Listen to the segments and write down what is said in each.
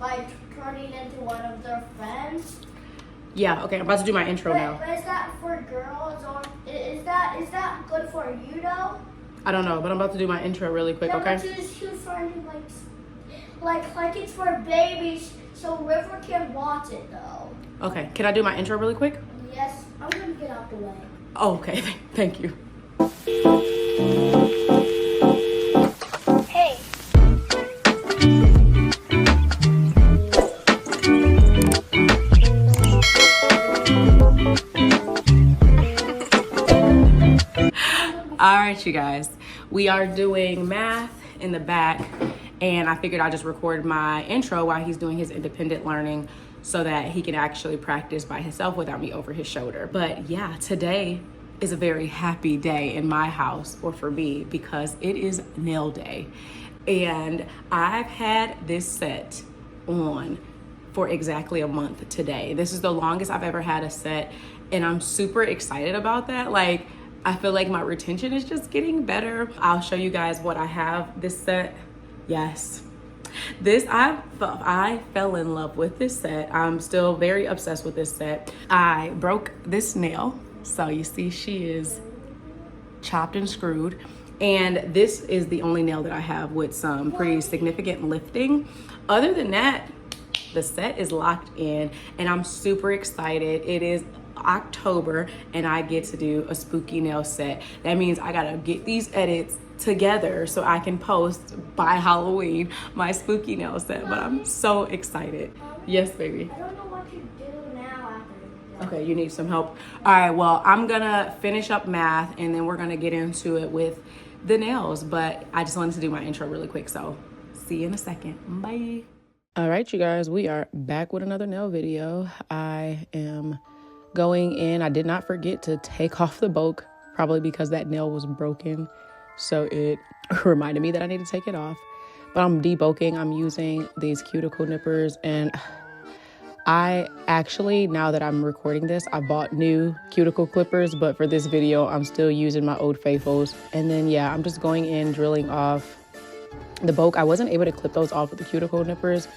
by turning into one of their friends. Yeah, okay, I'm about to do my intro now. But is that for girls or is that good for you though? I don't know, but I'm about to do my intro really quick, okay? She's trying like it's for babies, so River can watch it though. Okay, can I do my intro really quick? Yes, I'm gonna get out the way. Oh, okay, thank you. Hey. All right, you guys, we are doing math in the back, and I figured I'd just record my intro while he's doing his independent learning so that he can actually practice by himself without me over his shoulder. But yeah, today is a very happy day in my house, or for me, because it is nail day. And I've had this set on for exactly a month today. This is the longest I've ever had a set, and I'm super excited about that. Like, I feel like my retention is just getting better. I'll show you guys what I have this set. Yes. I fell in love with this set. I'm still very obsessed with this set. I broke this nail. So you see she is chopped and screwed. And this is the only nail that I have with some pretty significant lifting. Other than that, the set is locked in and I'm super excited. It is October and I get to do a spooky nail set. That means I gotta get these edits together so I can post by Halloween my spooky nail set, but I'm so excited. Yes, baby. I don't know what to do now after. Okay, you need some help. All right, well, I'm gonna finish up math and then we're gonna get into it with the nails, but I just wanted to do my intro really quick, so see you in a second. Bye. All right, you guys, we are back with another nail video. I am going in. I did not forget to take off the bulk, probably because that nail was broken. So it reminded me that I need to take it off. But I'm debulking. I'm using these cuticle nippers. And I actually, now that I'm recording this, I bought new cuticle clippers. But for this video, I'm still using my old faithfuls. And then, yeah, I'm just going in, drilling off the bulk. I wasn't able to clip those off with the cuticle nippers.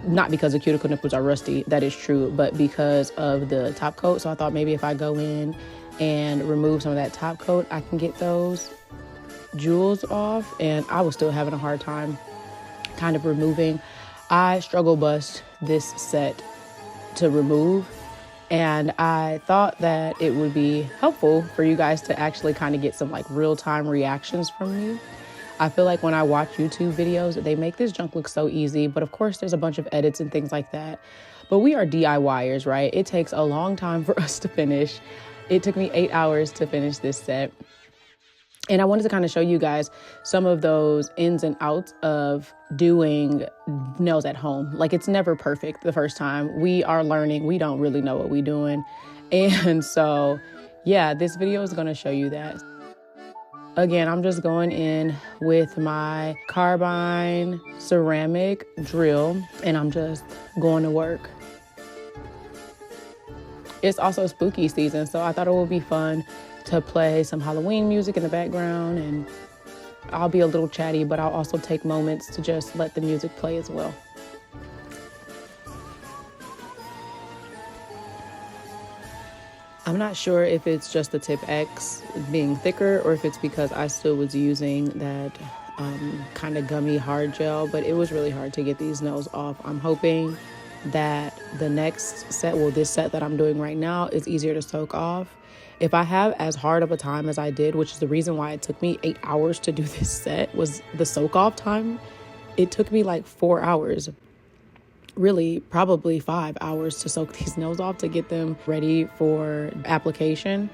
Not because the cuticle nippers are rusty, that is true, but because of the top coat. So I thought maybe if I go in and remove some of that top coat, I can get those jewels off. And I was still having a hard time kind of removing. I struggle bust this set to remove. And I thought that it would be helpful for you guys to actually kind of get some like real-time reactions from me. I feel like when I watch YouTube videos, they make this junk look so easy, but of course there's a bunch of edits and things like that. But we are DIYers, right? It takes a long time for us to finish. It took me 8 hours to finish this set. And I wanted to kind of show you guys some of those ins and outs of doing nails at home. Like, it's never perfect the first time. We are learning. We don't really know what we're doing. And so, yeah, this video is going to show you that. Again, I'm just going in with my carbine ceramic drill and I'm just going to work. It's also spooky season, so I thought it would be fun to play some Halloween music in the background, and I'll be a little chatty, but I'll also take moments to just let the music play as well. I'm not sure if it's just the tip X being thicker or if it's because I still was using that kind of gummy hard gel, but it was really hard to get these nails off. I'm hoping that the next set, well, this set that I'm doing right now, is easier to soak off. If I have as hard of a time as I did, which is the reason why it took me 8 hours to do this set, was the soak off time. It took me like 4 hours. Really probably 5 hours to soak these nails off to get them ready for application.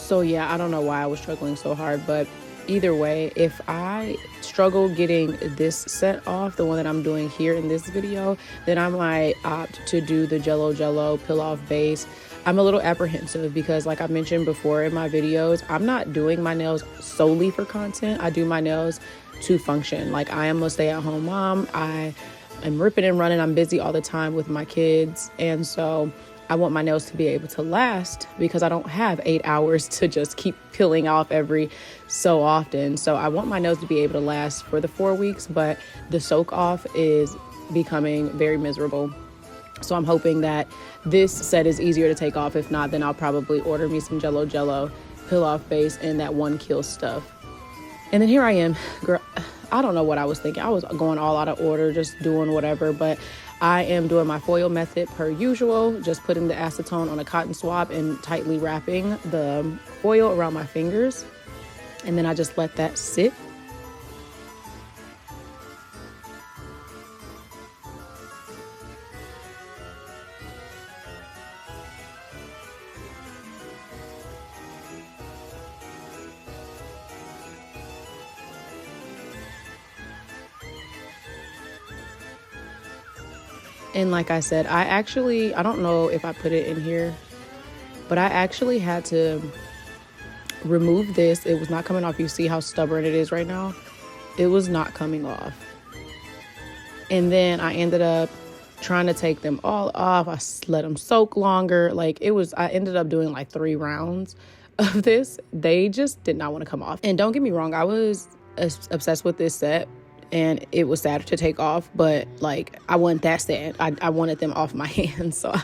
So yeah, I don't know why I was struggling so hard, but either way, if I struggle getting this set off, the one that I'm doing here in this video, then I might opt to do the Jello peel off base. I'm a little apprehensive because, like I mentioned before in my videos, I'm not doing my nails solely for content. I do my nails to function. Like, I am a stay-at-home mom. I am ripping and running. I'm busy all the time with my kids, and so I want my nails to be able to last because I don't have 8 hours to just keep peeling off every so often. So I want my nails to be able to last for the 4 weeks, but the soak off is becoming very miserable. So I'm hoping that this set is easier to take off. If not, then I'll probably order me some Jello peel off base and that 1 Kiehl stuff. And then here I am, girl. I don't know what I was thinking. I was going all out of order, just doing whatever, but I am doing my foil method per usual, just putting the acetone on a cotton swab and tightly wrapping the foil around my fingers. And then I just let that sit. And like I said, I don't know if I put it in here, but I actually had to remove this. It was not coming off. You see how stubborn it is right now? It was not coming off. And then I ended up trying to take them all off. I let them soak longer. I ended up doing like 3 rounds of this. They just did not want to come off. And don't get me wrong, I was obsessed with this set. And it was sad to take off, but like, I wasn't that sad. I wanted them off my hands. So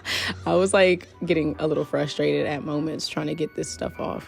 I was like getting a little frustrated at moments trying to get this stuff off.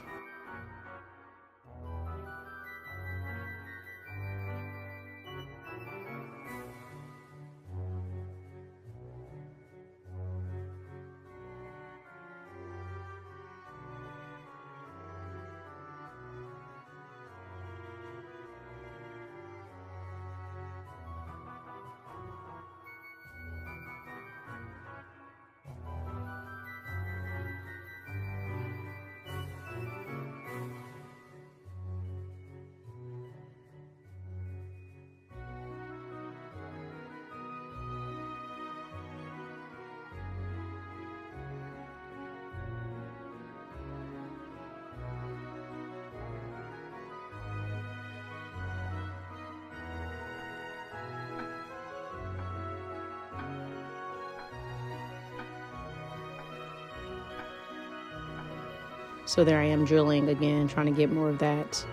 So there I am drilling again, trying to get more of that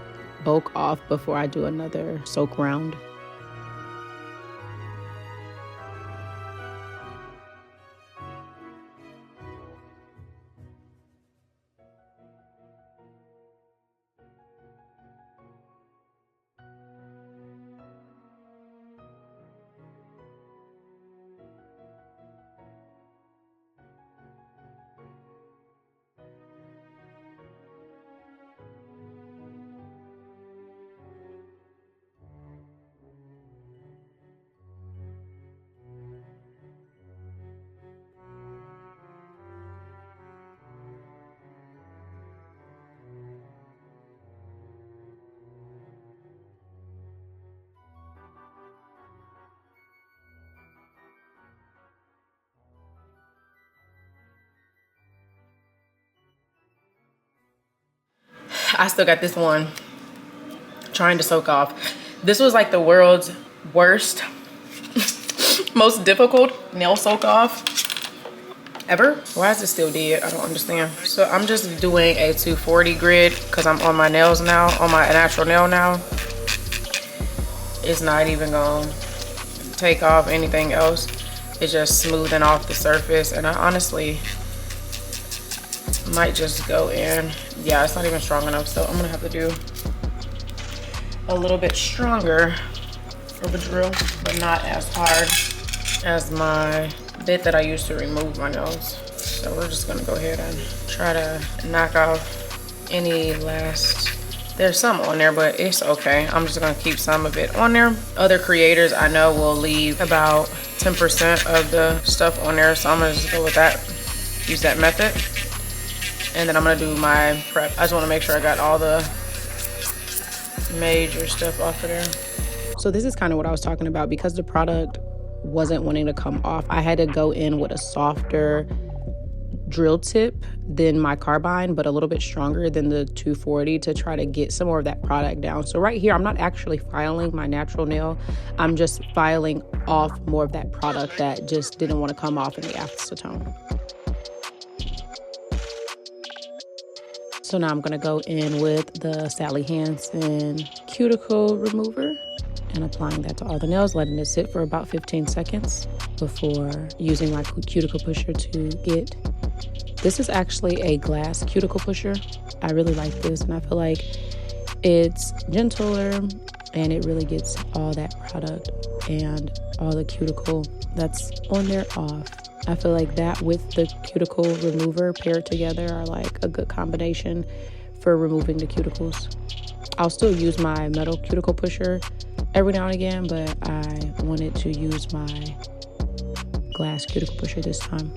bulk off before I do another soak round. I still got this one trying to soak off. This was like the world's worst, most difficult nail soak off ever. Why is it still dead? I don't understand. So I'm just doing a 240 grit because I'm on my nails now, on my natural nail now. It's not even gonna take off anything else. It's just smoothing off the surface, and I honestly might just go in. Yeah, it's not even strong enough, so I'm gonna have to do a little bit stronger of a drill, but not as hard as my bit that I used to remove my nails. So we're just gonna go ahead and try to knock off any last, there's some on there, but it's okay. I'm just gonna keep some of it on there. Other creators I know will leave about 10% of the stuff on there, so I'm gonna just go with that, use that method. And then I'm gonna do my prep. I just wanna make sure I got all the major stuff off of there. So this is kind of what I was talking about. Because the product wasn't wanting to come off, I had to go in with a softer drill tip than my carbine, but a little bit stronger than the 240 to try to get some more of that product down. So right here, I'm not actually filing my natural nail. I'm just filing off more of that product that just didn't want to come off in the acetone. So now I'm gonna go in with the Sally Hansen cuticle remover and applying that to all the nails, letting it sit for about 15 seconds before using my cuticle pusher to get. This is actually a glass cuticle pusher. I really like this, and I feel like it's gentler and it really gets all that product and all the cuticle that's on there off. I feel like that with the cuticle remover paired together are like a good combination for removing the cuticles. I'll still use my metal cuticle pusher every now and again, but I wanted to use my glass cuticle pusher this time.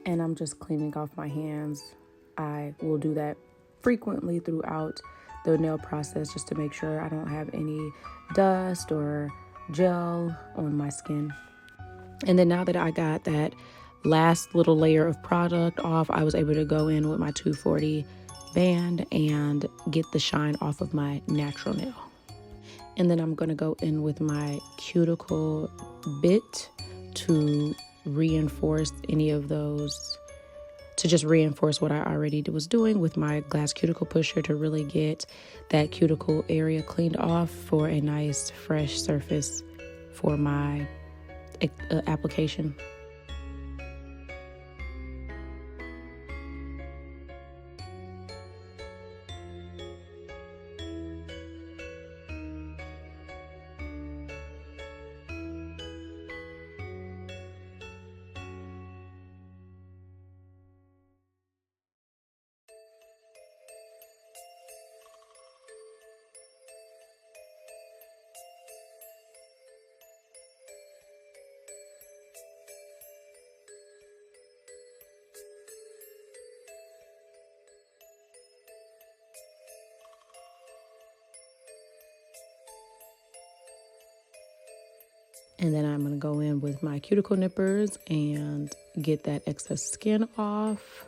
And I'm just cleaning off my hands. I will do that frequently throughout the nail process just to make sure I don't have any dust or gel on my skin. And then now that I got that last little layer of product off, I was able to go in with my 240 band and get the shine off of my natural nail. And then I'm gonna go in with my cuticle bit to reinforce any of those, to just reinforce what I already was doing with my glass cuticle pusher to really get that cuticle area cleaned off for a nice fresh surface for my application. And then I'm going to go in with my cuticle nippers and get that excess skin off.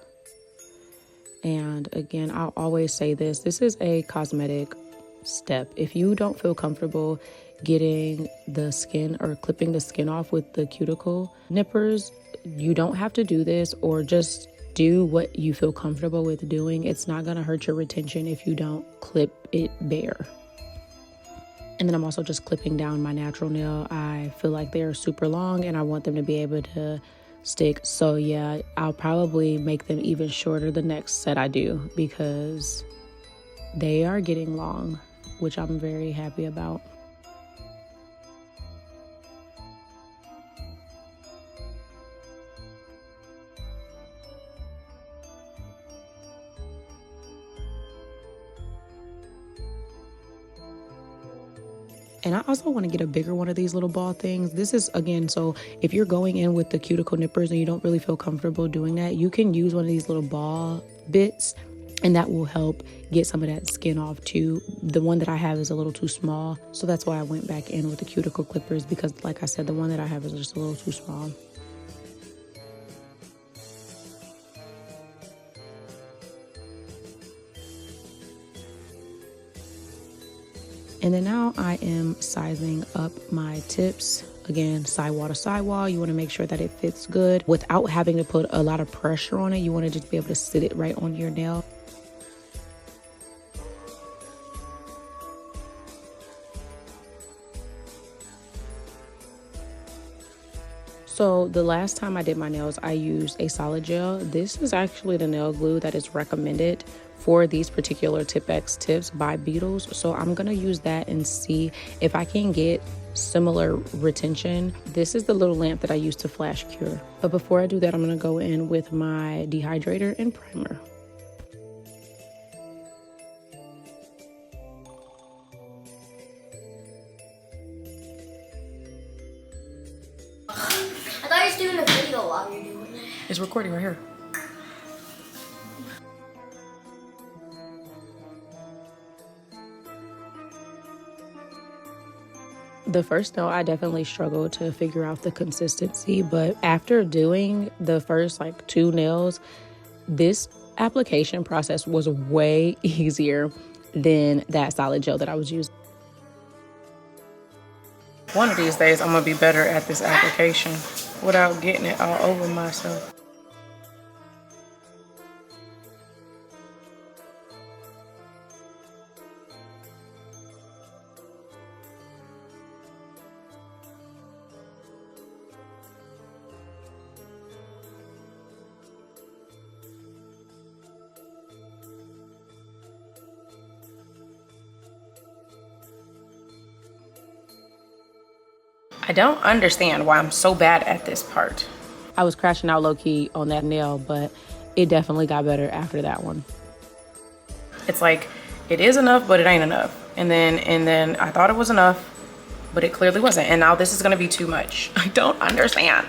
And again, I'll always say this is a cosmetic step. If you don't feel comfortable getting the skin or clipping the skin off with the cuticle nippers, you don't have to do this, or just do what you feel comfortable with doing. It's not going to hurt your retention if you don't clip it bare. And then I'm also just clipping down my natural nail. I feel like they're super long and I want them to be able to stick. So yeah, I'll probably make them even shorter the next set I do, because they are getting long, which I'm very happy about. And I also want to get a bigger one of these little ball things. This is, again, so if you're going in with the cuticle nippers and you don't really feel comfortable doing that, you can use one of these little ball bits, and that will help get some of that skin off too. The one that I have is a little too small, so that's why I went back in with the cuticle clippers, because like I said, the one that I have is just a little too small. And then now I am sizing up my tips. Again, sidewall to sidewall. You want to make sure that it fits good without having to put a lot of pressure on it. You want to just be able to sit it right on your nail. So the last time I did my nails, I used a solid gel. This is actually the nail glue that is recommended for these particular Tip-X tips by Beetles. So I'm gonna use that and see if I can get similar retention. This is the little lamp that I use to flash cure. But before I do that, I'm gonna go in with my dehydrator and primer. I thought you was doing a video while you're doing it. It's recording right here. The first nail, I definitely struggled to figure out the consistency, but after doing the first like 2 nails, this application process was way easier than that solid gel that I was using. One of these days, I'm gonna be better at this application without getting it all over myself. I don't understand why I'm so bad at this part. I was crashing out low-key on that nail, but it definitely got better after that one. It's like, it is enough, but it ain't enough. And then I thought it was enough, but it clearly wasn't. And now this is gonna be too much. I don't understand.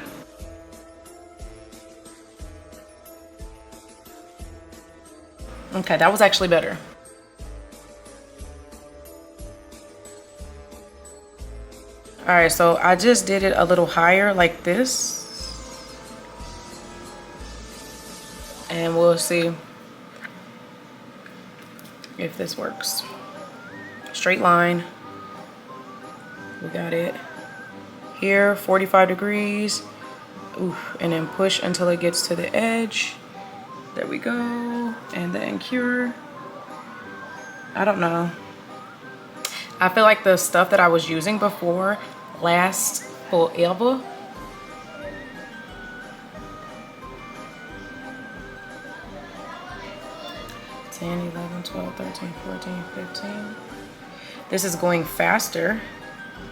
Okay, that was actually better. All right, so I just did it a little higher like this. And we'll see if this works. Straight line. We got it here, 45 degrees. Oof, and then push until it gets to the edge. There we go. And then cure. I don't know. I feel like the stuff that I was using before lasts forever. (10, 11, 12, 13, 14, 15). This is going faster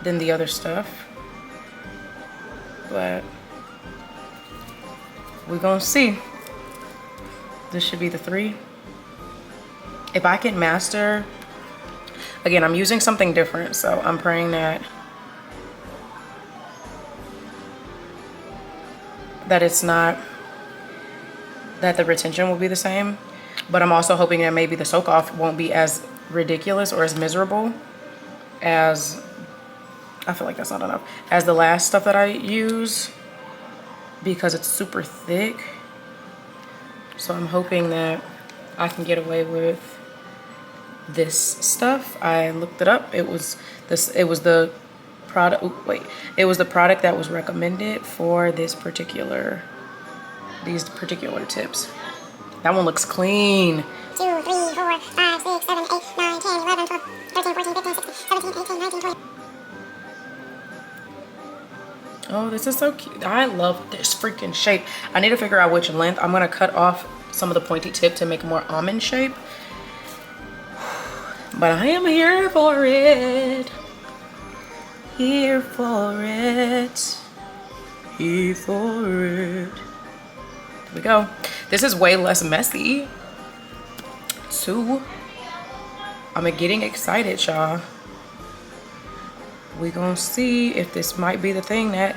than the other stuff, but we're gonna see. This should be the 3. If I can master, again, I'm using something different, so I'm praying that it's not, that the retention will be the same, but I'm also hoping that maybe the soak off won't be as ridiculous or as miserable as, I feel like that's not enough, as the last stuff that I use, because it's super thick. So I'm hoping that I can get away with this stuff. I looked it up. It was the product. It was the product that was recommended for these particular tips. That one looks clean. 2, 3, 4, 5, 6, 7, 8, 9, 10, 11, 12, 13, 14, 15, 16, 17, 18, 19, 20. Oh, this is so cute. I love this freaking shape. I need to figure out which length. I'm gonna cut off some of the pointy tip to make a more almond shape. But I am here for it. Here for it. Here for it. There we go. This is way less messy too. I'm getting excited, y'all. We gonna see if this might be the thing that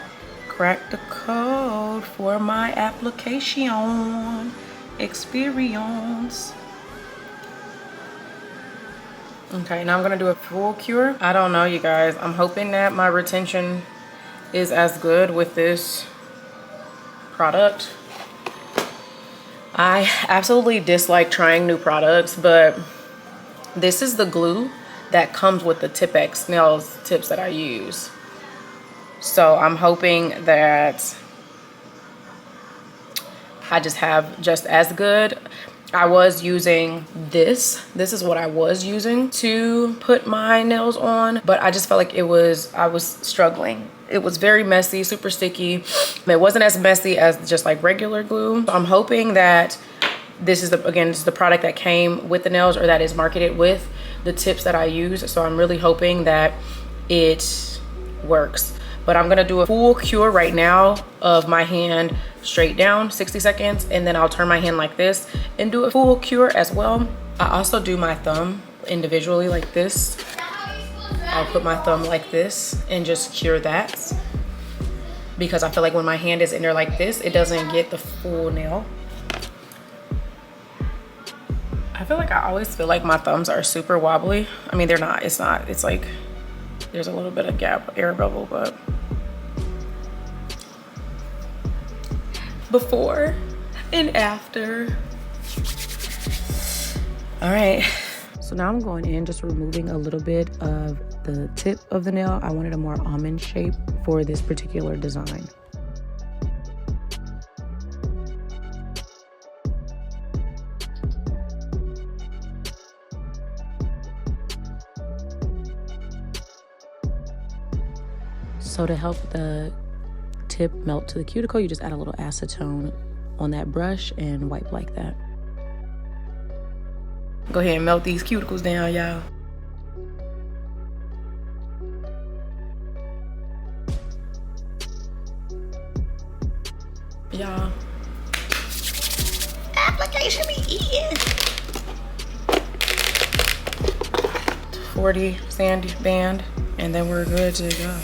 cracked the code for my application experience. Okay, now I'm gonna do a full cure. I don't know, you guys. I'm hoping that my retention is as good with this product. I absolutely dislike trying new products, but this is the glue that comes with the Tip-X nails tips that I use. So I'm hoping that I just have just as good. I was using this. This is what I was using to put my nails on, but I just felt like I was struggling. It was very messy, super sticky. It wasn't as messy as just like regular glue. So I'm hoping that this is this is the product that came with the nails, or that is marketed with the tips that I use. So I'm really hoping that it works. But I'm gonna do a full cure right now of my hand straight down, 60 seconds, and then I'll turn my hand like this and do a full cure as well. I also do my thumb individually like this. I'll put my thumb like this and just cure that, because I feel like when my hand is in there like this, it doesn't get the full nail. I feel like I always feel like my thumbs are super wobbly. I mean, they're not, it's not, it's like, there's a little bit of gap, air bubble, but before and after. All right. So now I'm going in, just removing a little bit of the tip of the nail. I wanted a more almond shape for this particular design. So to help the tip melt to the cuticle, you just add a little acetone on that brush and wipe like that. Go ahead and melt these cuticles down, y'all. Y'all, application be eating. 40 sandy band, and then we're good to go.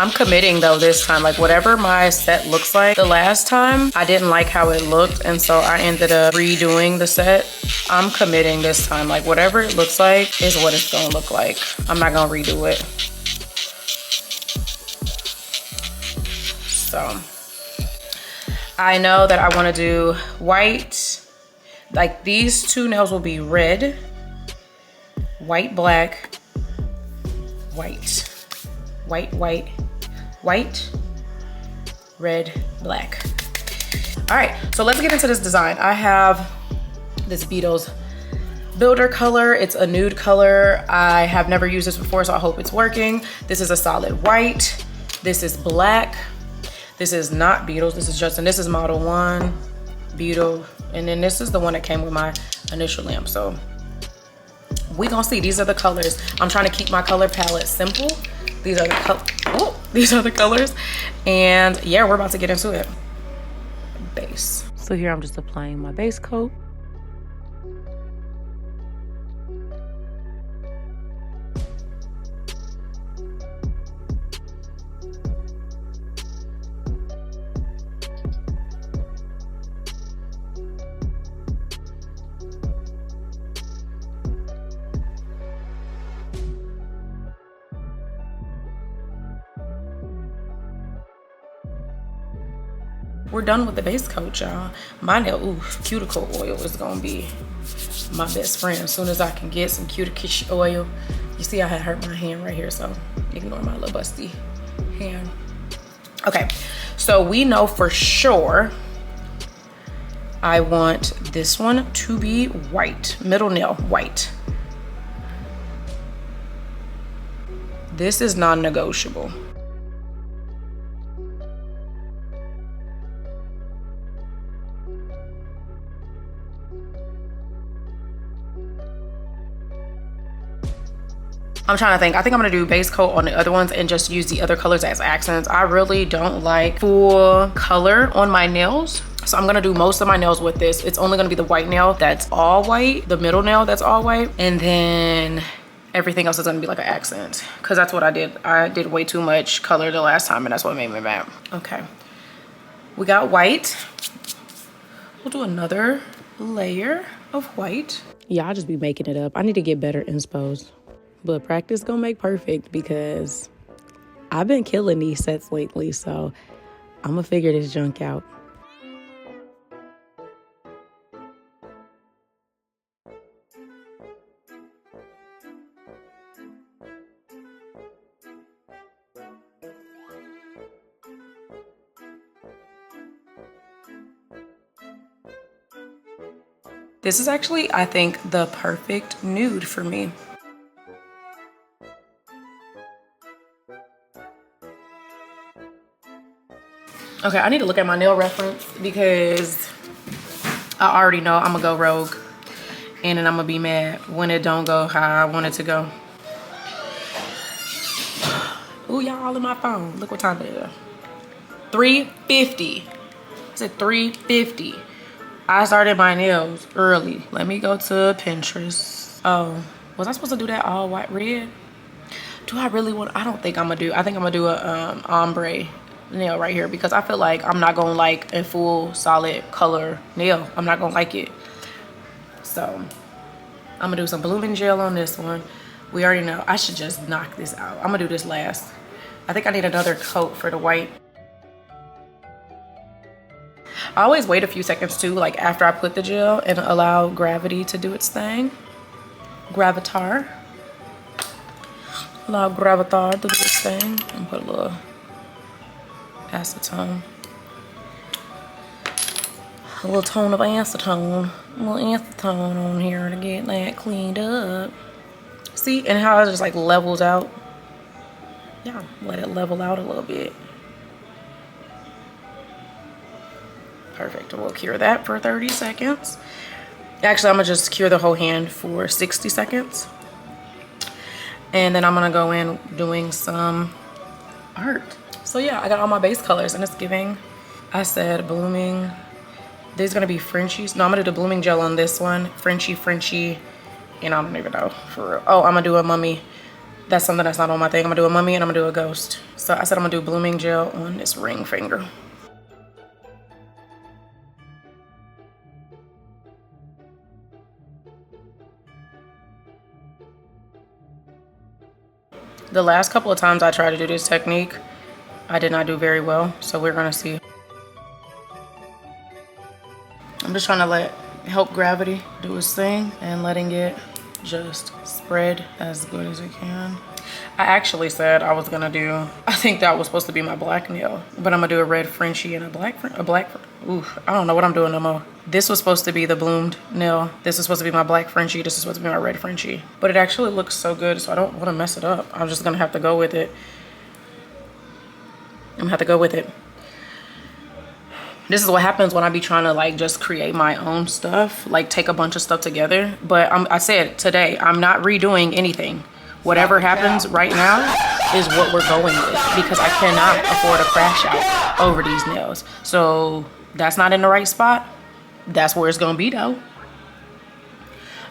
I'm committing though this time, like whatever my set looks like. The last time I didn't like how it looked, and so I ended up redoing the set. I'm committing this time, like whatever it looks like is what it's gonna look like. I'm not gonna redo it. So I know that I wanna do white. Like these two nails will be red, white, black, white, white, white, white, red, black. All right, so let's get into this design. I have this Beetles Builder color. It's a nude color. I have never used this before, so I hope it's working. This is a solid white. This is black. This is not Beetles, this is Justin. This is model 1, Beetle, and then this is the one that came with my initial lamp. So we gonna see. These are the colors. I'm trying to keep my color palette simple. These are the colors, and yeah, we're about to get into it. Base. So here I'm just applying my base coat. We're done with the base coat, y'all. My nail, cuticle oil is gonna be my best friend as soon as I can get some cuticle oil. You see, I had hurt my hand right here, so ignore my little busty hand. Okay, so we know for sure I want this one to be white, middle nail white. This is non-negotiable. I'm trying to think. I think I'm gonna do base coat on the other ones and just use the other colors as accents. I really don't like full color on my nails. So I'm gonna do most of my nails with this. It's only gonna be the white nail that's all white, the middle nail that's all white, and then everything else is gonna be like an accent, because that's what I did. I did way too much color the last time, and that's what made me mad. Okay, we got white. We'll do another layer of white. Yeah, I'll just be making it up. I need to get better inspos. But practice gonna make perfect, because I've been killing these sets lately, so I'm gonna figure this junk out. This is actually, I think, the perfect nude for me. Okay, I need to look at my nail reference because I already know I'm gonna go rogue and then I'm gonna be mad when it don't go how I want it to go. Ooh, y'all all in my phone. Look what time it is. 3:50. It's at 3:50. I started my nails early. Let me go to Pinterest. Oh, was I supposed to do that all white red? Do I really want, I don't think I'm gonna do, I think I'm gonna do a ombre nail right here because I feel like I'm not gonna like a full solid color nail. I'm not gonna like it. So I'm gonna do some blooming gel on this one. We already know, I should just knock this out. I'm gonna do this last. I think I need another coat for the white. I always wait a few seconds too, like after I put the gel and allow gravity to do its thing. Gravatar. Allow Gravatar to do its thing and put a little acetone. A little tone of acetone. A little acetone on here to get that cleaned up. See, and how it just like levels out. Yeah, let it level out a little bit. Perfect, we'll cure that for 30 seconds. Actually, I'm gonna just cure the whole hand for 60 seconds. And then I'm gonna go in doing some art. So yeah, I got all my base colors and it's giving, I said blooming. These are gonna be Frenchies. No, I'm gonna do the blooming gel on this one. Frenchy, and I don't even know for real. Oh, I'm gonna do a mummy. That's something that's not on my thing. I'm gonna do a mummy and I'm gonna do a ghost. So I said I'm gonna do blooming gel on this ring finger. The last couple of times I tried to do this technique, I did not do very well. So we're gonna see. I'm just trying to help gravity do its thing and letting it just spread as good as it can. I actually said I was gonna do, I think that was supposed to be my black nail, but I'm gonna do a red Frenchie and a black, ooh, I don't know what I'm doing no more. This was supposed to be the bloomed nail. This is supposed to be my black Frenchie. This is supposed to be my red Frenchie. But it actually looks so good, so I don't wanna mess it up. I'm just gonna have to go with it. I'm gonna have to go with it. This is what happens when I be trying to like just create my own stuff, like take a bunch of stuff together. But I said today, I'm not redoing anything. Whatever happens right now is what we're going with because I cannot afford a crash out over these nails. So that's not in the right spot. That's where it's gonna be though.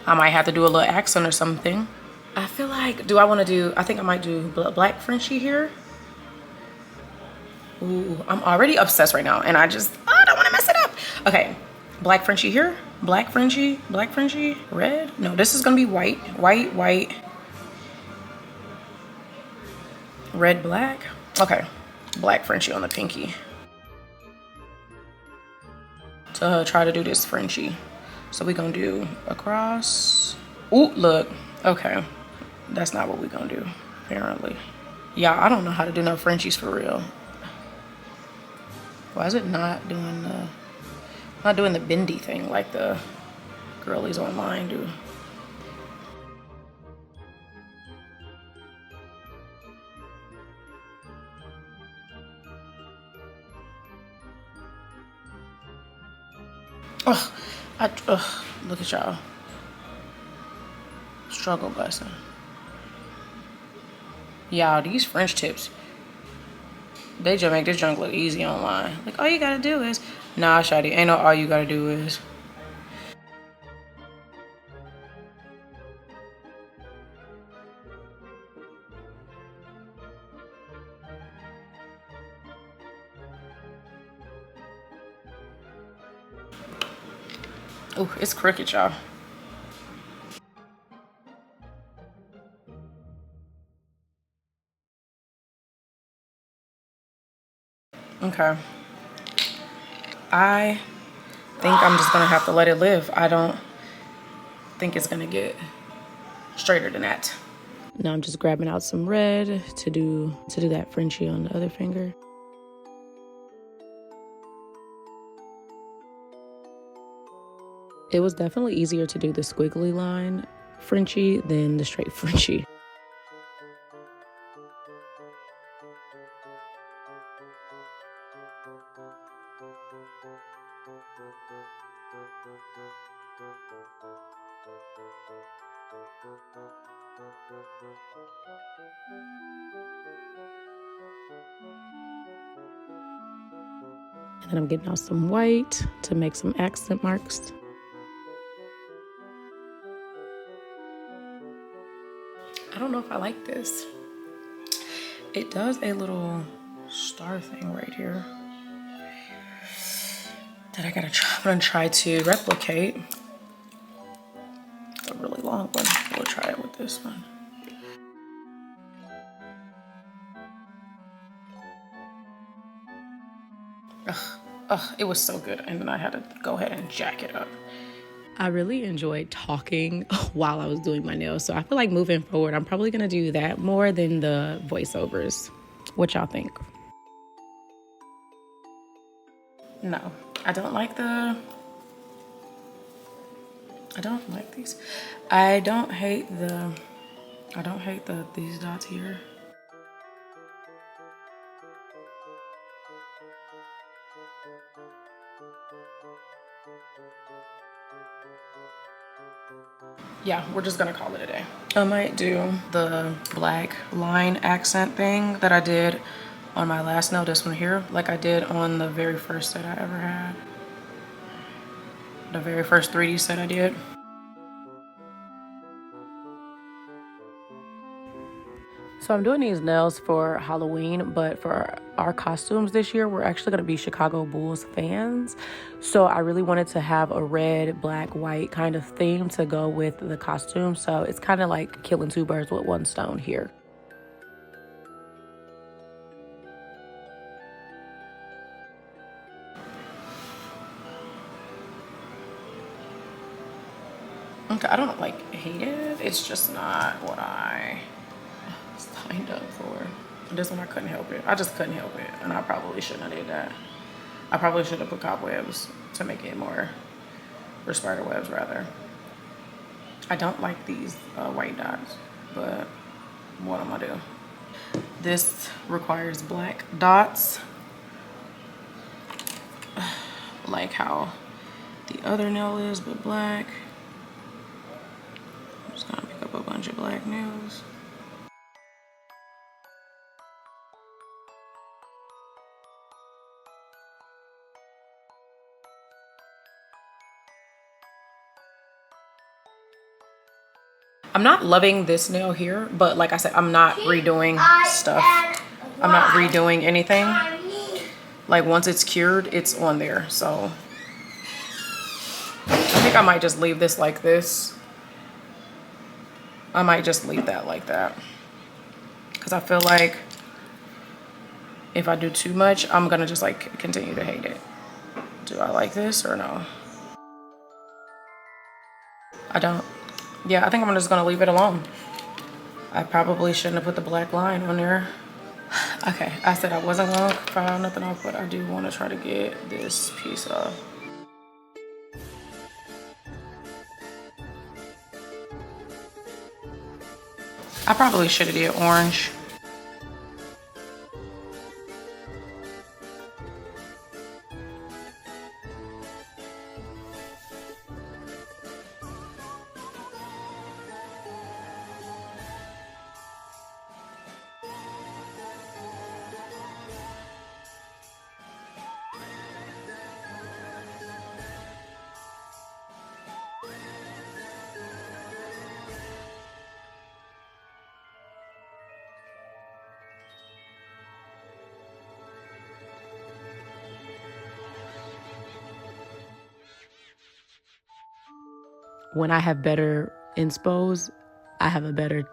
I might have to do a little accent or something. I feel like, do I wanna do, I think I might do black Frenchie here. Ooh, I'm already obsessed right now and I don't want to mess it up. Okay, black Frenchie here, black Frenchie, red. No, this is gonna be white, white, red, black. Okay, black Frenchie on the pinky. To try to do this Frenchie. So we're gonna do across. Ooh, look, okay. That's not what we're gonna do, apparently. Yeah, I don't know how to do no Frenchies for real. Why is it not doing the bendy thing like the girlies online do? Look at y'all. Struggle busting. Y'all, these French tips, they just make this junk look easy online. Like, all you gotta do is, nah, shawty, ain't no all you gotta do is. Oh, it's crooked, y'all. Okay. I think I'm just gonna have to let it live. I don't think it's gonna get straighter than that. Now I'm just grabbing out some red to do that Frenchie on the other finger. It was definitely easier to do the squiggly line Frenchie than the straight Frenchie. And then I'm getting out some white to make some accent marks. I don't know if I like this. It does a little star thing right here that I'm gonna try to replicate. It's a really long one. We'll try it with this one. It was so good. And then I had to go ahead and jack it up. I really enjoyed talking while I was doing my nails. So I feel like moving forward, I'm probably gonna do that more than the voiceovers. What y'all think? No, I don't like these. I don't hate these dots here. Yeah, we're just gonna call it a day. I might do the black line accent thing that I did on my last nail, this one here, like I did on the very first set I ever had. The very first 3D set I did. So I'm doing these nails for Halloween, but for our costumes this year, we're actually gonna be Chicago Bulls fans. So I really wanted to have a red, black, white kind of theme to go with the costume. So it's kind of like killing two birds with one stone here. Okay, I don't like hate it. It's just not what I signed up for. This one I couldn't help it. I just couldn't help it, and I probably shouldn't have did that. I probably should have put cobwebs to make it more, or spider webs rather. I don't like these white dots, but what am I do? This requires black dots, like how the other nail is, but black. I'm just gonna pick up a bunch of black nails. I'm not loving this nail here, but like I said, I'm not redoing stuff. I'm not redoing anything. Like once it's cured, it's on there. So I think I might just leave this like this. I might just leave that like that. Because I feel like if I do too much, I'm gonna just like continue to hate it. Do I like this or no? I don't. Yeah, I think I'm just gonna leave it alone. I probably shouldn't have put the black line on there. Okay, I said I wasn't gonna file nothing off, but I do want to try to get this piece off. I probably should have did orange. When I have better inspos, I have a better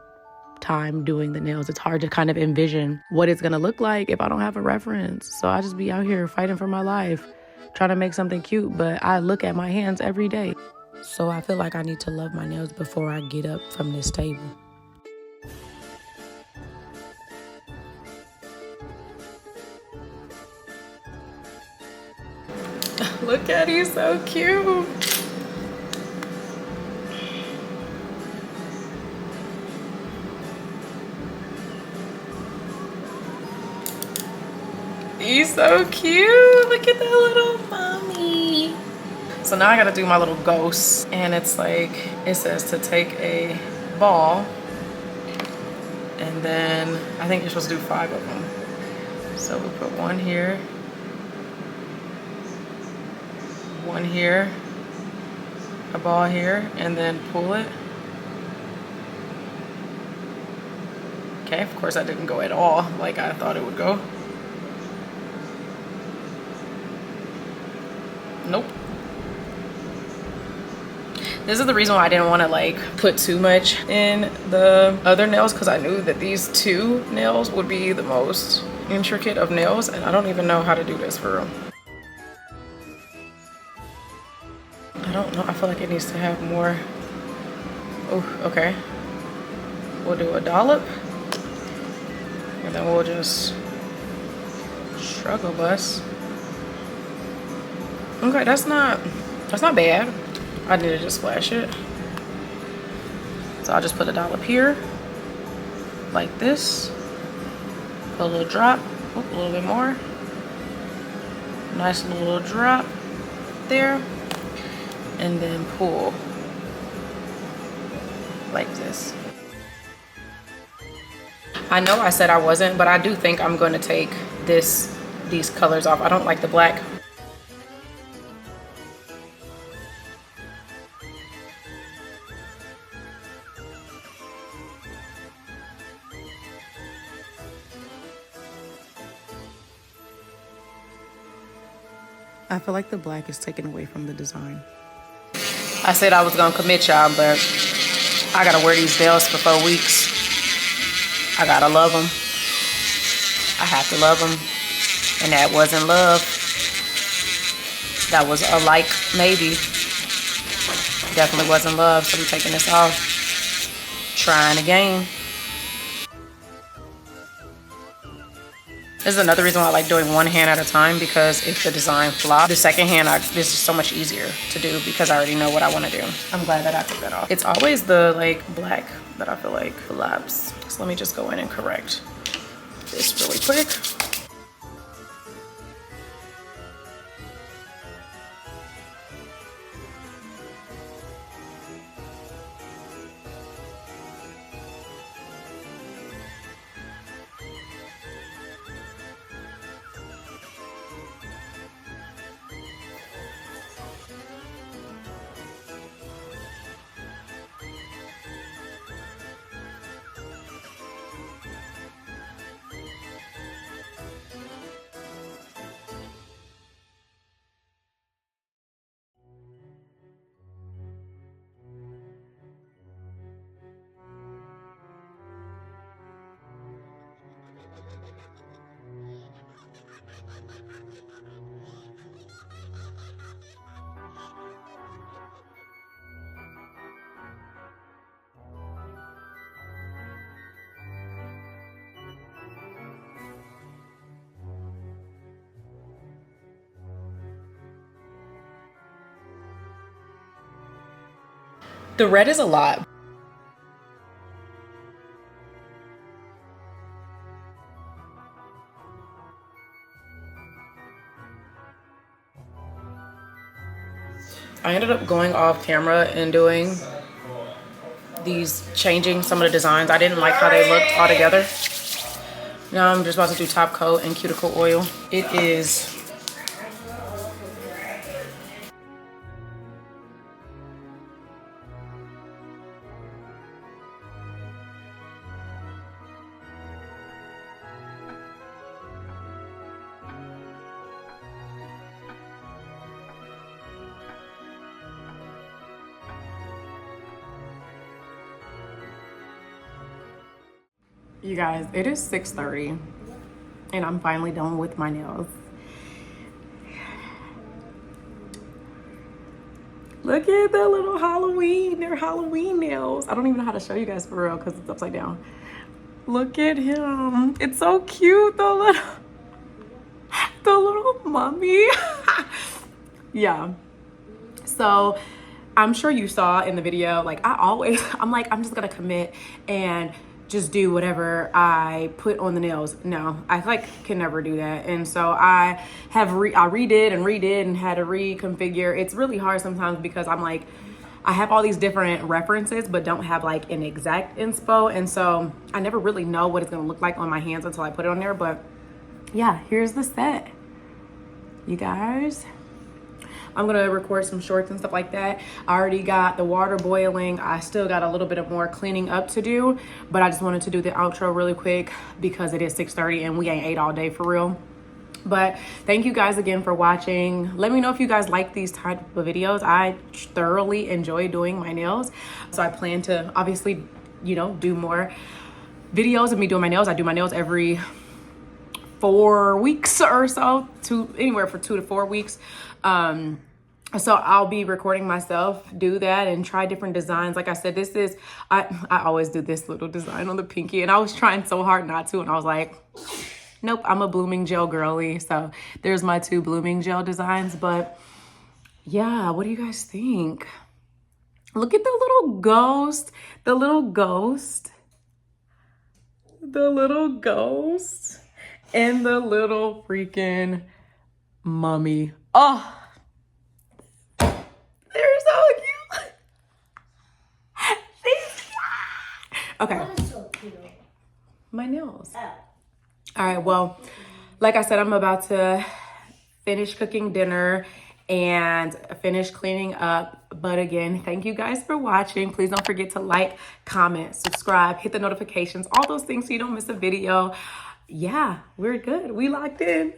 time doing the nails. It's hard to kind of envision what it's gonna look like if I don't have a reference. So I just be out here fighting for my life, trying to make something cute, but I look at my hands every day. So I feel like I need to love my nails before I get up from this table. Look at, he's so cute. So cute. Look at that little mommy. So now I gotta do my little ghost. And it's like, it says to take a ball. And then I think you're supposed to do 5 of them. So we put one here. One here. A ball here. And then pull it. Okay, of course that didn't go at all like I thought it would go. Nope. This is the reason why I didn't want to like put too much in the other nails, because I knew that these 2 nails would be the most intricate of nails, and I don't even know how to do this for real. I don't know. I feel like it needs to have more. Oh, okay. We'll do a dollop. And then we'll just struggle bus. Okay, that's not bad. I need to just splash it. So I'll just put a dollop here, like this. Put a little drop, a little bit more. Nice little drop there. And then pull like this. I know I said I wasn't, but I do think I'm going to take these colors off. I don't like the black. I feel like the black is taken away from the design. I said I was gonna commit, y'all, but I gotta wear these nails for 4 weeks. I gotta love them. I have to love them. And that wasn't love. That was a like, maybe. Definitely wasn't love, so I'm taking this off. Trying again. This is another reason why I like doing one hand at a time, because if the design flops, the second hand, this is so much easier to do because I already know what I want to do. I'm glad that I took that off. It's always the like black that I feel like flops. So let me just go in and correct this really quick. The red is a lot. I ended up going off camera and doing changing some of the designs. I didn't like how they looked all together. Now I'm just about to do top coat and cuticle oil. It is you guys, it is 6:30 and I'm finally done with my nails. Look at the little Halloween, they're Halloween nails. I don't even know how to show you guys for real because it's upside down. Look at him, it's so cute, the little mummy. Yeah, so I'm sure you saw in the video, like I'm like, I'm just gonna commit and just do whatever I put on the nails. No, I like can never do that. And so I redid and had to reconfigure. It's really hard sometimes because I'm like, I have all these different references, but don't have like an exact inspo. And so I never really know what it's gonna look like on my hands until I put it on there. But yeah, here's the set, you guys. I'm gonna record some shorts and stuff like that. I already got the water boiling. I still got a little bit of more cleaning up to do, but I just wanted to do the outro really quick because it is 6:30 and we ain't ate all day for real. But thank you guys again for watching. Let me know if you guys like these type of videos. I thoroughly enjoy doing my nails. So I plan to obviously, you know, do more videos of me doing my nails. I do my nails every 4 weeks or so, anywhere for 2 to 4 weeks. So I'll be recording myself do that and try different designs. Like I said, this is, I always do this little design on the pinky, and I was trying so hard not to, and I was like, nope, I'm a blooming gel girly. So there's my 2 blooming gel designs. But yeah, what do you guys think? Look at the little ghost, the little ghost, the little ghost, and the little freaking mummy. Oh, they're so cute. Okay. What is so cute? My nails. Oh. All right, well, like I said, I'm about to finish cooking dinner and finish cleaning up. But again, thank you guys for watching. Please don't forget to like, comment, subscribe, hit the notifications, all those things so you don't miss a video. Yeah, we're good. We locked in.